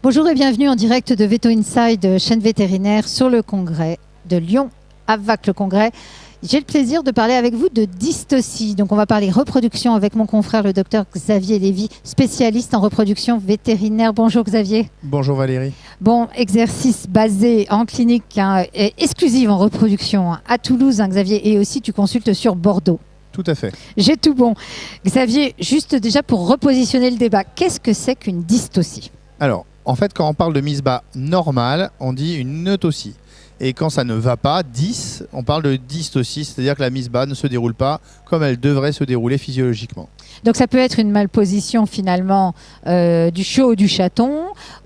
Bonjour et bienvenue en direct de Veto Inside, chaîne vétérinaire sur le congrès de Lyon, AVVAC le congrès. J'ai le plaisir de parler avec vous de dystocie. Donc on va parler reproduction avec mon confrère le docteur Xavier Lévy, spécialiste en reproduction vétérinaire. Bonjour Xavier. Bonjour Valérie. Bon, exercice basé en clinique et exclusive en reproduction à Toulouse, Xavier, et aussi tu consultes sur Bordeaux. Tout à fait. J'ai tout bon. Xavier, juste déjà pour repositionner le débat, qu'est-ce que c'est qu'une dystocie? Alors, en fait, quand on parle de mise bas normale, on dit une eutocie. Et quand ça ne va pas, 10, on parle de dystocie, c'est-à-dire que la mise bas ne se déroule pas comme elle devrait se dérouler physiologiquement. Donc ça peut être une malposition finalement du chiot ou du chaton.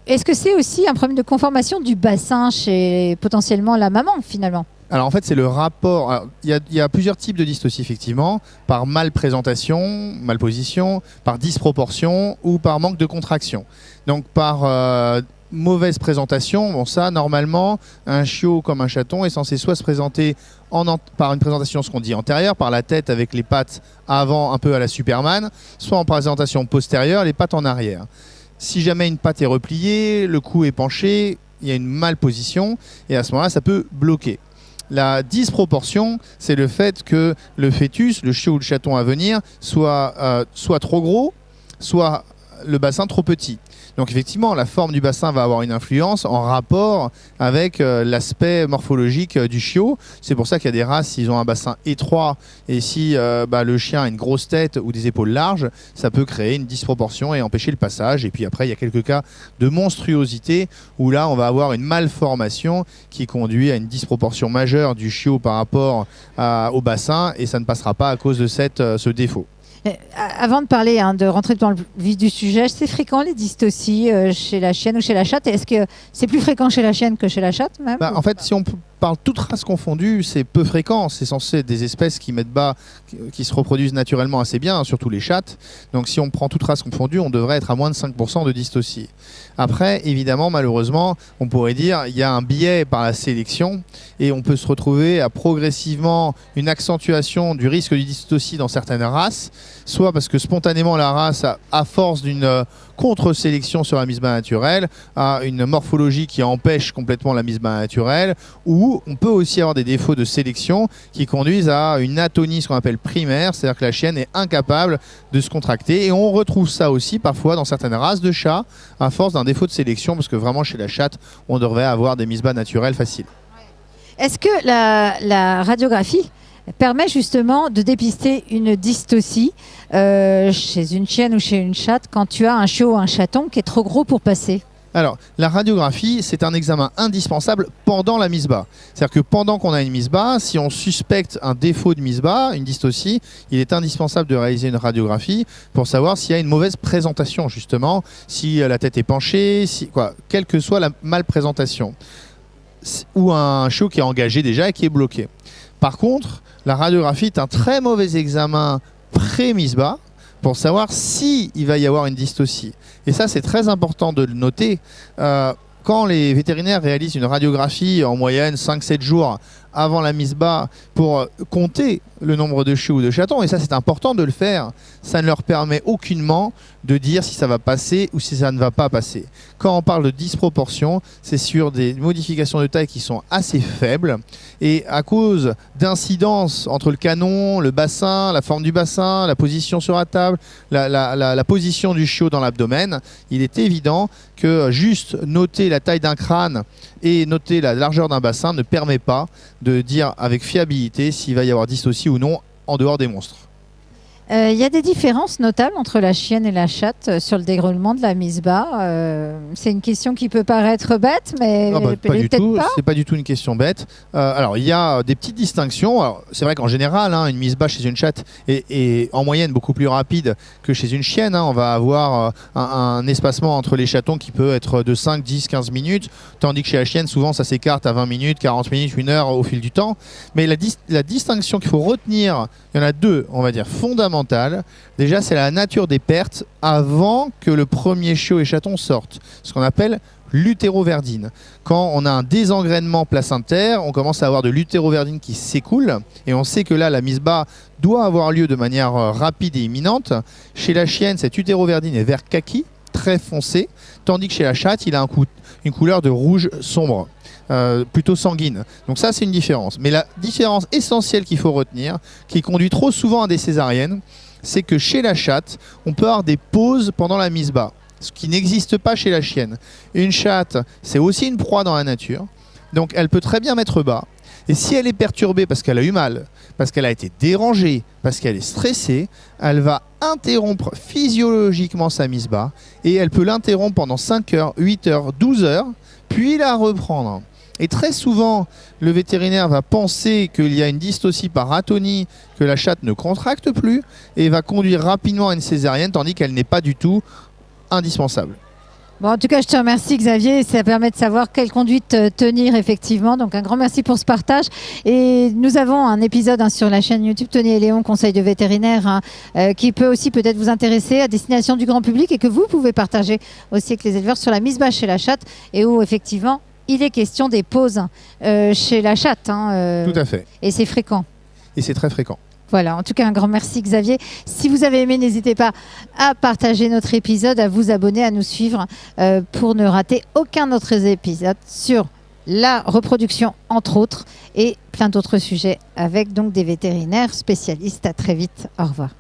Est-ce que c'est aussi un problème de conformation du bassin chez potentiellement la maman finalement? Alors en fait, c'est le rapport. Il y a plusieurs types de dystocie effectivement, par malprésentation, malposition, par disproportion ou par manque de contraction. Donc par mauvaise présentation, bon ça normalement un chiot comme un chaton est censé soit se présenter par une présentation ce qu'on dit antérieure, par la tête avec les pattes avant un peu à la Superman, soit en présentation postérieure, les pattes en arrière. Si jamais une patte est repliée, le cou est penché, il y a une malposition et à ce moment-là ça peut bloquer. La disproportion, c'est le fait que le fœtus, le chiot ou le chaton à venir, soit trop gros, soit le bassin trop petit. Donc effectivement, la forme du bassin va avoir une influence en rapport avec l'aspect morphologique du chiot. C'est pour ça qu'il y a des races, s'ils ont un bassin étroit et si le chien a une grosse tête ou des épaules larges, ça peut créer une disproportion et empêcher le passage. Et puis après, il y a quelques cas de monstruosité où là, on va avoir une malformation qui conduit à une disproportion majeure du chiot par rapport au bassin et ça ne passera pas à cause de ce défaut. Avant de parler, de rentrer dans le vif du sujet, c'est fréquent les dystocies chez la chienne ou chez la chatte? Est-ce que c'est plus fréquent chez la chienne que chez la chatte même? En fait, si on parle toutes races confondues, c'est peu fréquent. C'est censé être des espèces qui mettent bas, qui se reproduisent naturellement assez bien, surtout les chattes. Donc si on prend toutes races confondues, on devrait être à moins de 5% de dystocie. Après, évidemment, malheureusement, on pourrait dire il y a un biais par la sélection et on peut se retrouver à progressivement une accentuation du risque de dystocie dans certaines races, soit parce que spontanément la race, à force d'une contre-sélection sur la mise bas naturelle, a une morphologie qui empêche complètement la mise bas naturelle, ou on peut aussi avoir des défauts de sélection qui conduisent à une atonie, ce qu'on appelle primaire, c'est-à-dire que la chienne est incapable de se contracter. Et on retrouve ça aussi parfois dans certaines races de chats, à force d'un défaut de sélection, parce que vraiment chez la chatte, on devrait avoir des mises bas naturelles faciles. Est-ce que la radiographie permet justement de dépister une dystocie chez une chienne ou chez une chatte quand tu as un chiot ou un chaton qui est trop gros pour passer? Alors, la radiographie, c'est un examen indispensable pendant la mise bas. C'est-à-dire que pendant qu'on a une mise bas, si on suspecte un défaut de mise bas, une dystocie, il est indispensable de réaliser une radiographie pour savoir s'il y a une mauvaise présentation, justement, si la tête est penchée, quelle que soit la malprésentation. Ou un chiot qui est engagé déjà et qui est bloqué. Par contre, la radiographie est un très mauvais examen pré-mise bas pour savoir s'il va y avoir une dystocie. Et ça, c'est très important de le noter. Quand les vétérinaires réalisent une radiographie en moyenne 5-7 jours avant la mise bas pour compter le nombre de chiots ou de chatons, et ça c'est important de le faire, ça ne leur permet aucunement de dire si ça va passer ou si ça ne va pas passer. Quand on parle de disproportion, c'est sur des modifications de taille qui sont assez faibles, et à cause d'incidences entre le canon, le bassin, la forme du bassin, la position sur la table, la position du chiot dans l'abdomen, il est évident que juste noter la taille d'un crâne et noter la largeur d'un bassin ne permet pas de dire avec fiabilité s'il va y avoir dystocie ou non en dehors des monstres. Il y a des différences notables entre la chienne et la chatte sur le déroulement de la mise bas. C'est une question qui peut paraître bête, mais pas du tout. Pas. C'est pas du tout une question bête. Alors il y a des petites distinctions. C'est vrai qu'en général, une mise bas chez une chatte est en moyenne beaucoup plus rapide que chez une chienne. On va avoir un espacement entre les chatons qui peut être de 5, 10, 15 minutes, tandis que chez la chienne, souvent ça s'écarte à 20 minutes, 40 minutes, 1 heure au fil du temps. Mais la distinction qu'il faut retenir, il y en a deux, on va dire, fondamentales. Déjà, c'est la nature des pertes avant que le premier chiot et chaton sortent, ce qu'on appelle l'utéroverdine. Quand on a un désengrainement placentaire, on commence à avoir de l'utéroverdine qui s'écoule et on sait que là, la mise bas doit avoir lieu de manière rapide et imminente. Chez la chienne, cette utéroverdine est vert kaki très foncé, tandis que chez la chatte, il a une couleur de rouge sombre. Plutôt sanguine. Donc ça, c'est une différence. Mais la différence essentielle qu'il faut retenir, qui conduit trop souvent à des césariennes, c'est que chez la chatte, on peut avoir des pauses pendant la mise bas, ce qui n'existe pas chez la chienne. Une chatte, c'est aussi une proie dans la nature, donc elle peut très bien mettre bas. Et si elle est perturbée parce qu'elle a eu mal, parce qu'elle a été dérangée, parce qu'elle est stressée, elle va interrompre physiologiquement sa mise bas, et elle peut l'interrompre pendant 5 heures, 8 heures, 12 heures, puis la reprendre. Et très souvent, le vétérinaire va penser qu'il y a une dystocie par atonie, que la chatte ne contracte plus, et va conduire rapidement à une césarienne, tandis qu'elle n'est pas du tout indispensable. Bon, en tout cas, je te remercie Xavier, ça permet de savoir quelle conduite tenir effectivement. Donc un grand merci pour ce partage. Et nous avons un épisode sur la chaîne YouTube Tony et Léon, conseil de vétérinaire, qui peut aussi peut-être vous intéresser à destination du grand public et que vous pouvez partager aussi avec les éleveurs sur la mise bas chez la chatte et où effectivement il est question des pauses chez la chatte. Tout à fait. Et c'est fréquent. Et c'est très fréquent. Voilà, en tout cas, un grand merci Xavier. Si vous avez aimé, n'hésitez pas à partager notre épisode, à vous abonner, à nous suivre pour ne rater aucun autre épisode sur la reproduction, entre autres, et plein d'autres sujets avec donc des vétérinaires spécialistes. À très vite. Au revoir.